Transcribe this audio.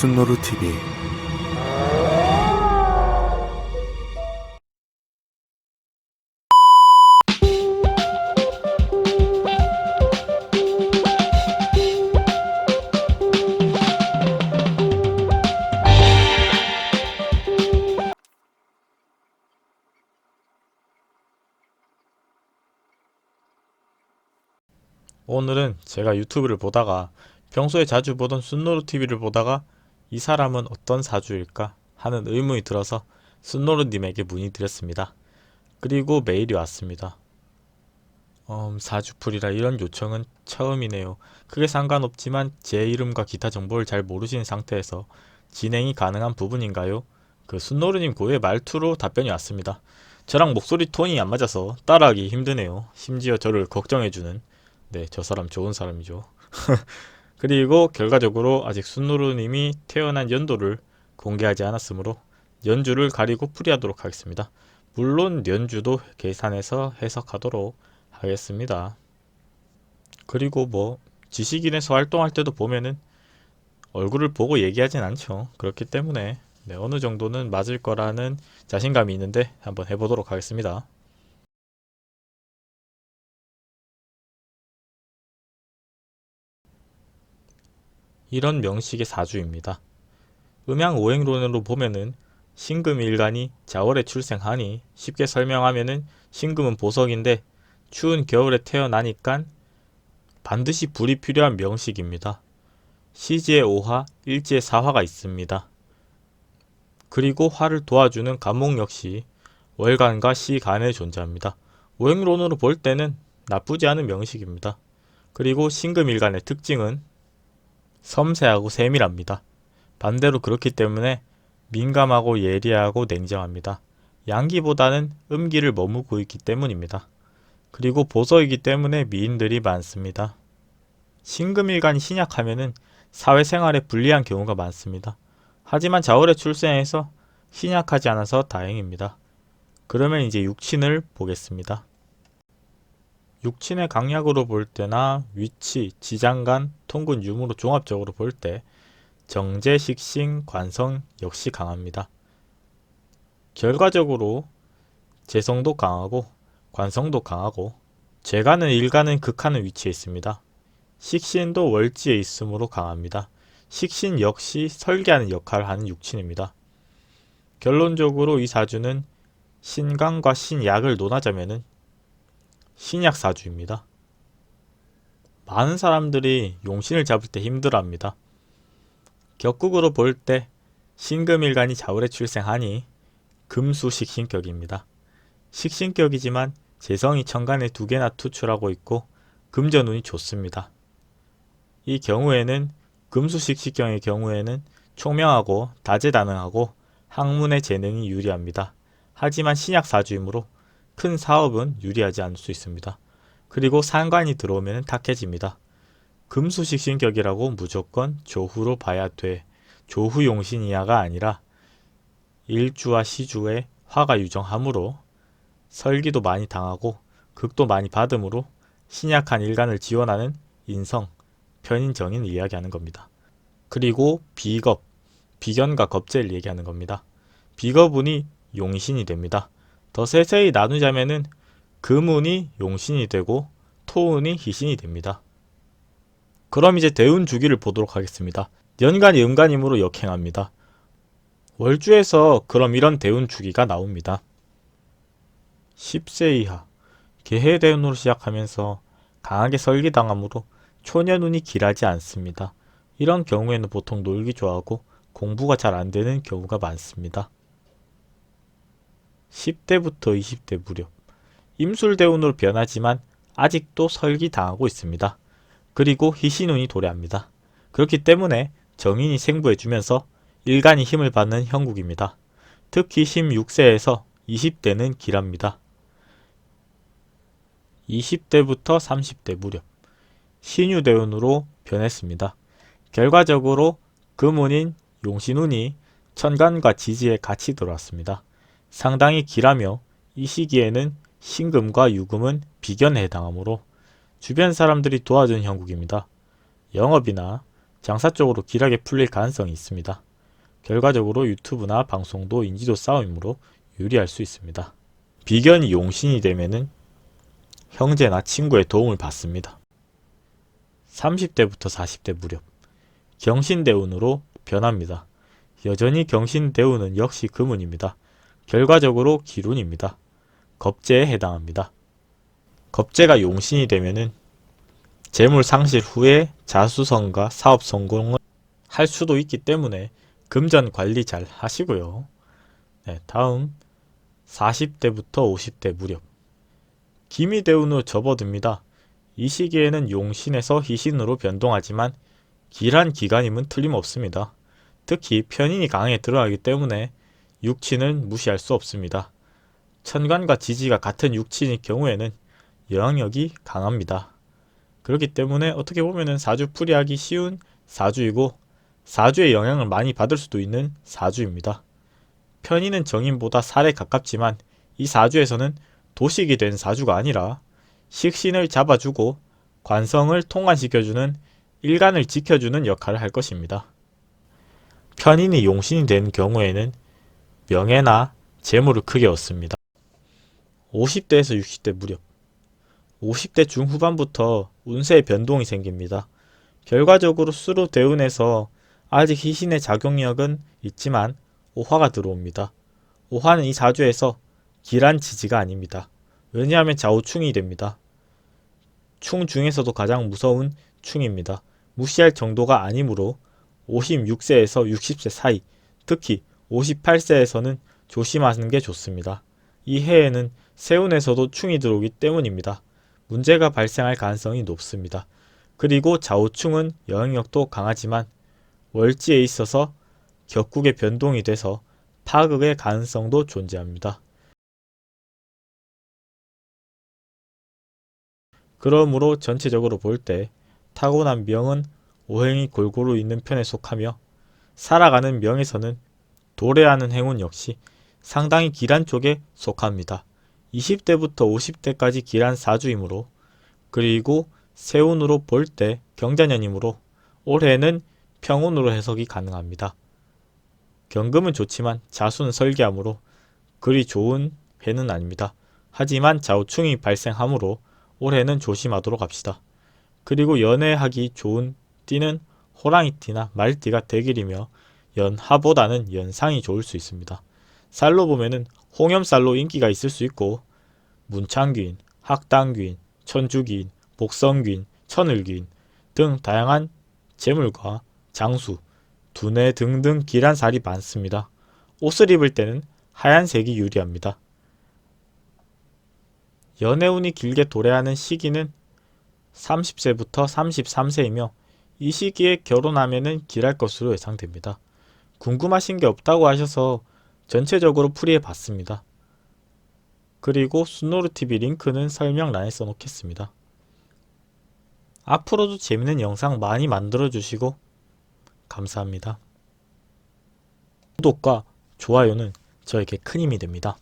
순노루TV. 오늘은 제가 유튜브를 보다가 평소에 자주 보던 순노루TV를 보다가 이 사람은 어떤 사주일까 하는 의문이 들어서 순노루님에게 문의드렸습니다. 그리고 메일이 왔습니다. 사주풀이라 이런 요청은 처음이네요. 크게 상관없지만 제 이름과 기타 정보를 잘 모르시는 상태에서 진행이 가능한 부분인가요? 그 순노루님 고유의 말투로 답변이 왔습니다. 저랑 목소리 톤이 안 맞아서 따라하기 힘드네요. 심지어 저를 걱정해주는, 네, 저 사람 좋은 사람이죠. 그리고 결과적으로 아직 순노루님이 태어난 연도를 공개하지 않았으므로 연주를 가리고 풀이하도록 하겠습니다. 물론 연주도 계산해서 해석하도록 하겠습니다. 그리고 지식인에서 활동할 때도 보면은 얼굴을 보고 얘기하진 않죠. 그렇기 때문에 네, 어느 정도는 맞을 거라는 자신감이 있는데 한번 해보도록 하겠습니다. 이런 명식의 사주입니다. 음양 오행론으로 보면은 신금이 일간이 자월에 출생하니, 쉽게 설명하면은 신금은 보석인데 추운 겨울에 태어나니까 반드시 불이 필요한 명식입니다. 시지에 오화, 일지에 사화가 있습니다. 그리고 화를 도와주는 간목 역시 월간과 시간에 존재합니다. 오행론으로 볼 때는 나쁘지 않은 명식입니다. 그리고 신금일간의 특징은 섬세하고 세밀합니다. 반대로 그렇기 때문에 민감하고 예리하고 냉정합니다. 양기보다는 음기를 머무고 있기 때문입니다. 그리고 보석이기 때문에 미인들이 많습니다. 신금일간이 신약하면은 사회생활에 불리한 경우가 많습니다. 하지만 자월에 출생해서 신약하지 않아서 다행입니다. 그러면 이제 육친을 보겠습니다. 육친의 강약으로 볼 때나 위치, 지장간, 통근, 유무로 종합적으로 볼 때 정제, 식신, 관성 역시 강합니다. 결과적으로 재성도 강하고 관성도 강하고 재간은 일간은 극하는 위치에 있습니다. 식신도 월지에 있으므로 강합니다. 식신 역시 설계하는 역할을 하는 육친입니다. 결론적으로 이 사주는 신강과 신약을 논하자면은 신약사주입니다. 많은 사람들이 용신을 잡을 때 힘들어합니다. 격국으로 볼 때 신금일간이 자월에 출생하니 금수식신격입니다. 식신격이지만 재성이 천간에 2개나 투출하고 있고 금전운이 좋습니다. 이 경우에는 금수식신격의 경우에는 총명하고 다재다능하고 학문의 재능이 유리합니다. 하지만 신약사주이므로 큰 사업은 유리하지 않을 수 있습니다. 그리고 상관이 들어오면 탁해집니다. 금수식신격이라고 무조건 조후로 봐야 돼. 조후용신 이하가 아니라 일주와 시주에 화가 유정하므로 설기도 많이 당하고 극도 많이 받으므로 신약한 일간을 지원하는 인성, 편인정인을 이야기하는 겁니다. 그리고 비겁, 비견과 겁재를 얘기하는 겁니다. 비겁운이 용신이 됩니다. 더 세세히 나누자면은 금운이 용신이 되고 토운이 희신이 됩니다. 그럼 이제 대운 주기를 보도록 하겠습니다. 연간이 음간이므로 역행합니다. 월주에서 그럼 이런 대운 주기가 나옵니다. 10세 이하 개해대운으로 시작하면서 강하게 설기당하므로 초년운이 길하지 않습니다. 이런 경우에는 보통 놀기 좋아하고 공부가 잘 안되는 경우가 많습니다. 10대부터 20대 무렵 임술대운으로 변하지만 아직도 설기당하고 있습니다. 그리고 희신운이 도래합니다. 그렇기 때문에 정인이 생부해주면서 일간이 힘을 받는 형국입니다. 특히 16세에서 20대는 길합니다. 20대부터 30대 무렵 신유대운으로 변했습니다. 결과적으로 금운인 용신운이 천간과 지지에 같이 들어왔습니다. 상당히 길하며 이 시기에는 신금과 유금은 비견에 해당하므로 주변 사람들이 도와준 형국입니다. 영업이나 장사 쪽으로 길하게 풀릴 가능성이 있습니다. 결과적으로 유튜브나 방송도 인지도 싸움이므로 유리할 수 있습니다. 비견이 용신이 되면은 형제나 친구의 도움을 받습니다. 30대부터 40대 무렵 경신대운으로 변합니다. 여전히 경신대운은 역시 금운입니다. 결과적으로 기룬입니다. 겁재에 해당합니다. 겁재가 용신이 되면은 재물 상실 후에 자수성가 사업 성공을 할 수도 있기 때문에 금전 관리 잘 하시고요. 네, 다음 40대부터 50대 무렵 기미대운으로 접어듭니다. 이 시기에는 용신에서 희신으로 변동하지만 길한 기간임은 틀림없습니다. 특히 편인이 강하게 들어가기 때문에 육친은 무시할 수 없습니다. 천간과 지지가 같은 육친일 경우에는 영향력이 강합니다. 그렇기 때문에 어떻게 보면 사주풀이하기 쉬운 사주이고 사주의 영향을 많이 받을 수도 있는 사주입니다. 편인은 정인보다 살에 가깝지만 이 사주에서는 도식이 된 사주가 아니라 식신을 잡아주고 관성을 통관시켜주는 일간을 지켜주는 역할을 할 것입니다. 편인이 용신이 된 경우에는 명예나 재물을 크게 얻습니다. 50대에서 60대 무렵 50대 중후반부터 운세의 변동이 생깁니다. 결과적으로 수로대운에서 아직 희신의 작용력은 있지만 오화가 들어옵니다. 오화는 이 사주에서 길한 지지가 아닙니다. 왜냐하면 좌우충이 됩니다. 충 중에서도 가장 무서운 충입니다. 무시할 정도가 아니므로 56세에서 60세 사이, 특히 58세에서는 조심하는 게 좋습니다. 이 해에는 세운에서도 충이 들어오기 때문입니다. 문제가 발생할 가능성이 높습니다. 그리고 좌우충은 영향력도 강하지만 월지에 있어서 격국의 변동이 돼서 파극의 가능성도 존재합니다. 그러므로 전체적으로 볼 때 타고난 명은 오행이 골고루 있는 편에 속하며 살아가는 명에서는 도래하는 행운 역시 상당히 길한 쪽에 속합니다. 20대부터 50대까지 길한 사주이므로 그리고 세운으로 볼 때 경자년이므로 올해는 평운으로 해석이 가능합니다. 경금은 좋지만 자수는 설계하므로 그리 좋은 해는 아닙니다. 하지만 좌우충이 발생하므로 올해는 조심하도록 합시다. 그리고 연애하기 좋은 띠는 호랑이띠나 말띠가 대길이며 연하보다는 연상이 좋을 수 있습니다. 쌀로 보면은 홍염쌀로 인기가 있을 수 있고 문창귀인, 학당귀인, 천주귀인, 복성귀인, 천을귀인 등 다양한 재물과 장수, 두뇌 등등 길한 살이 많습니다. 옷을 입을 때는 하얀색이 유리합니다. 연애운이 길게 도래하는 시기는 30세부터 33세이며 이 시기에 결혼하면은 길할 것으로 예상됩니다. 궁금하신 게 없다고 하셔서 전체적으로 풀이해 봤습니다. 그리고 순노루TV 링크는 설명란에 써놓겠습니다. 앞으로도 재밌는 영상 많이 만들어 주시고 감사합니다. 구독과 좋아요는 저에게 큰 힘이 됩니다.